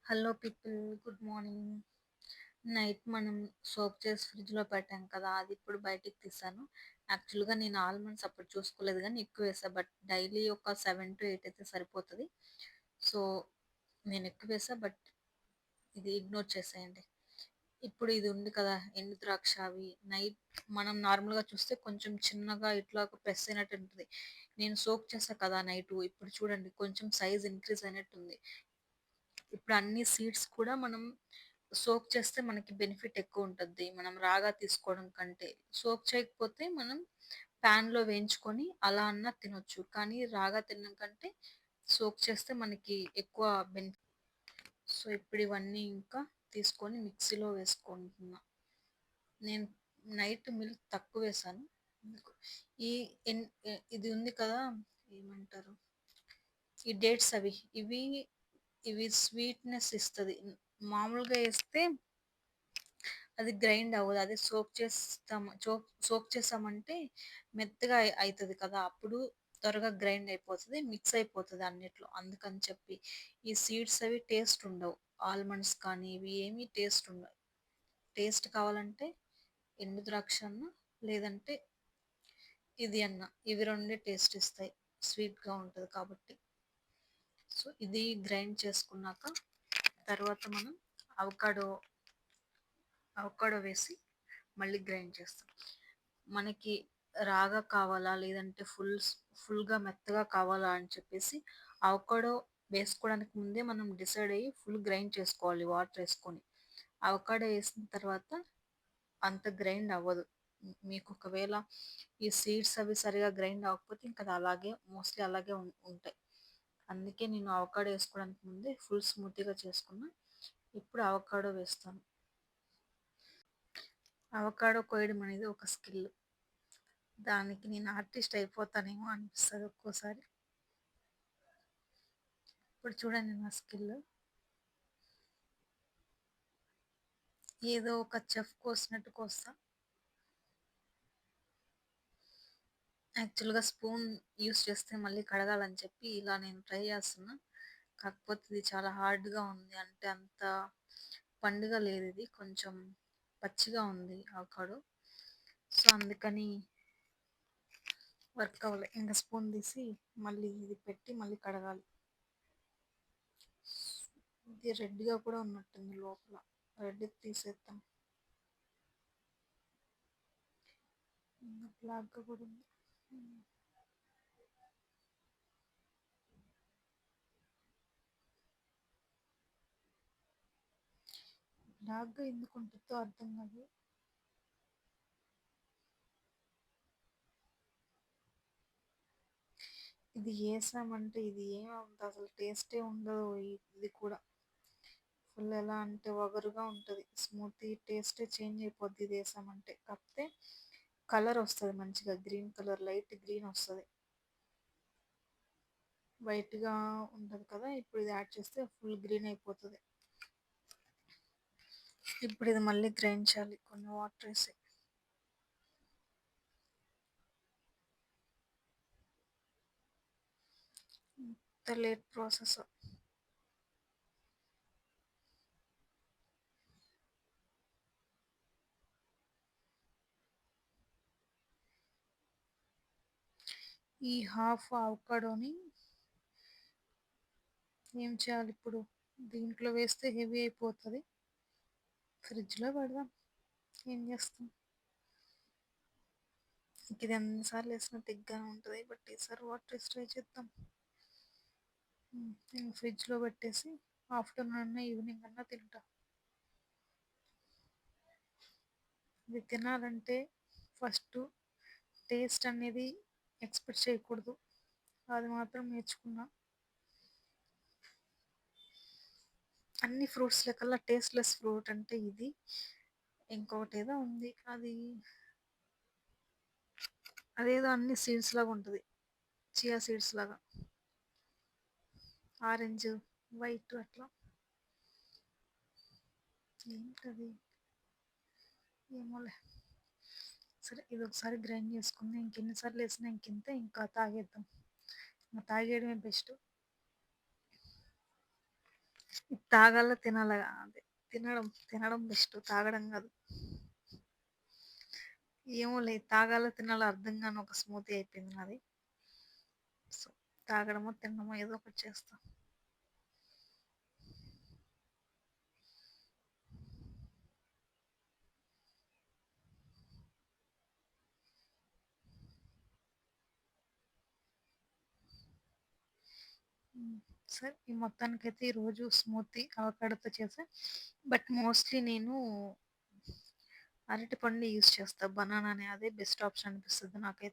Hello people, good morning. Night మనం soap చేసి ఫ్రిడ్జ్లో పెట్టాం కదా, అది ఇప్పుడు బయటికి తీసాను. యాక్చువల్గా నేను ఆల్మండ్స్ అప్పుడు చూసుకోలేదు కానీ ఎక్కువ వేసా, బట్ డైలీ ఒక 7 to 8 అయితే సరిపోతుంది. సో నేను ఎక్కువ వేసా, బట్ ఇది ఇగ్నోర్ చేసేయండి. ఇప్పుడు ఇది ఉంది కదా ఎండు ద్రాక్ష, అవి నైట్ మనం నార్మల్గా చూస్తే కొంచెం చిన్నగా ఇట్లా ప్రెస్ అయినట్టు ఉంటుంది. నేను సోక్ చేసా కదా నైట్, ఇప్పుడు చూడండి కొంచెం సైజ్ ఇంక్రీజ్ అయినట్టుంది. ఇప్పుడు అన్ని సీడ్స్ కూడా మనం సోక్ చేస్తే మనకి బెనిఫిట్ ఎక్కువ ఉంటుంది, మనం రాగా తీసుకోవడం కంటే. సోక్ చేయకపోతే మనం ప్యాన్లో వేయించుకొని అలా అన్నా తినొచ్చు, కానీ రాగా తినడం కంటే సోక్ చేస్తే మనకి ఎక్కువ బెనిఫిట్. సో ఇప్పుడు ఇవన్నీ ఇంకా తీసుకొని మిక్సీలో వేసుకుంటున్నా. నేను నైట్ మిల్క్ తక్కువ వేసాను. ఈ ఇది ఉంది కదా, ఏమంటారు, ఈ డేట్స్ ఇవి ఇవి స్వీట్నెస్ ఇస్తుంది. మామూలుగా వేస్తే అది గ్రైండ్ అవ్వదు. అదే సోక్ చేసామంటే మెత్తగా అవుతుంది కదా, అప్పుడు త్వరగా గ్రైండ్ అయిపోతుంది, మిక్స్ అయిపోతుంది అన్నిట్లో. అందుకని చెప్పి ఈ సీడ్స్ అవి టేస్ట్ ఉండవు. ఆల్మండ్స్ కానీ ఇవి ఏమీ టేస్ట్ ఉండవు. టేస్ట్ కావాలంటే ఎండు ద్రాక్ష అన్న, లేదంటే ఇది అన్న, ఇవి రెండే టేస్ట్ ఇస్తాయి, స్వీట్గా ఉంటుంది కాబట్టి. సో ఇది గ్రైండ్ చేసుకున్నాక తర్వాత మనం అవకాడో అవకాడో వేసి మళ్ళీ గ్రైండ్ చేస్తాం. మనకి రాగా కావాలా లేదంటే ఫుల్గా మెత్తగా కావాలా అని చెప్పేసి అవకాడో వేసుకోవడానికి ముందే మనం డిసైడ్ అయ్యి ఫుల్ గ్రైండ్ చేసుకోవాలి వాటర్ వేసుకొని. అవకాడో వేసిన తర్వాత అంత గ్రైండ్ అవ్వదు. మీకు ఒకవేళ ఈ సీడ్స్ అవి సరిగా గ్రైండ్ అవ్వకపోతే ఇంకా అది అలాగే మోస్ట్లీ అలాగే ఉంటాయి. అందుకే నేను అవకాడో వేసుకోవడానికి ముందే ఫుల్ స్మూత్గా చేసుకున్నా. ఇప్పుడు అవకాడో వేస్తాను. అవకాడో కోయడం అనేది ఒక స్కిల్. దానికి నేను ఆర్టిస్ట్ అయిపోతానేమో అనిపిస్తుంది ఒక్కోసారి. ఇప్పుడు చూడండి నా స్కిల్, ఏదో ఒక చెఫ్ కోసినట్టు కోస్తా. యాక్చువల్గా స్పూన్ యూస్ చేస్తే మళ్ళీ కడగాలని చెప్పి ఇలా నేను ట్రై చేస్తున్నా. కాకపోతే ఇది చాలా హార్డ్గా ఉంది, అంటే అంత పండుగ లేదు, ఇది కొంచెం పచ్చిగా ఉంది అవకాడో. సో అందుకని వర్క్ అవ్వలే. ఇంకా స్పూన్ తీసి మళ్ళీ ఇది పెట్టి మళ్ళీ కడగాలి. ఇది రెడ్గా కూడా ఉన్నట్టుంది లోపల, రెడ్ తీసేద్దాం. బ్లాక్గా కూడా ఉంది. బ్లాక్గా ఎందుకు ఉంటుందో అర్థం కాదు. ఇది వేసామంటే ఇది ఏమంత అసలు టేస్టే ఉండదు. ఇది కూడా ఫుల్ ఎలా అంటే వగరుగా ఉంటుంది, స్మూతీ టేస్టే చేంజ్ అయిపోద్ది ఇది వేసామంటే. కాకపోతే కలర్ వస్తుంది మంచిగా, గ్రీన్ కలర్, లైట్ గ్రీన్ వస్తుంది, వైట్గా ఉంటుంది కదా. ఇప్పుడు ఇది యాడ్ చేస్తే ఫుల్ గ్రీన్ అయిపోతుంది. ఇప్పుడు ఇది మళ్ళీ గ్రైండ్ చేయాలి కొన్ని వాటర్ వేసి. ఇంత లేట్ ప్రాసెస్. ఈ హాఫ్ అవకాడోని ఏం చేయాలి ఇప్పుడు, దీంట్లో వేస్తే హెవీ అయిపోతుంది, ఫ్రిడ్జ్లో పెడదాం. ఏం చేస్తాం, ఇది ఎన్నిసార్లు వేసినా తిగ్గానే ఉంటుంది, బట్ ఈసారి వాటర్ వేసి ట్రై చేద్దాం. నేను ఫ్రిడ్జ్లో పెట్టేసి ఆఫ్టర్నూన్ అన్నా ఈవినింగ్ అన్నా తింటా. ఇది తినాలంటే ఫస్ట్ టేస్ట్ అనేది ఎక్స్పెక్ట్ చేయకూడదు, అది మాత్రం నేర్చుకున్నా. అన్ని ఫ్రూట్స్ లెక్కల్లా టేస్ట్లెస్ ఫ్రూట్ అంటే ఇది. ఇంకొకటి ఏదో ఉంది, అదేదో అన్ని సీడ్స్ లాగా ఉంటుంది, చియా సీడ్స్ లాగా, ఆరెంజ్ వైట్ అట్లా. ఏంటది, ఏమోలే. సరే ఇది ఒకసారి గ్రైండ్ చేసుకుందాం, ఇంకెన్నిసార్లు వేసినా ఇంకింతే, ఇంకా తాగేద్దాం. ఇంకా తాగేయడమే బెస్ట్. ఇది తాగాలా, తినాలా అదే తినడం, తినడం బెస్ట్. తాగడం గాదు. ఏమోలే తాగాలో, తినాలో అర్థం గాని ఒక స్మూతీ అయిపోయింది నాది. సో, తాగడమో, తినడమో ఏదో ఒకటి చేస్తా. హ్మ్. సరే ఈ మొత్తానికైతే ఈరోజు స్మూతీ అవకాడోతో చేశా. బట్ మోస్ట్‌లీ నేను అరటిపండుని యూజ్ చేస్తా. బనానానే అదే బెస్ట్ ఆప్షన్ అనిపిస్తది నాకైతే.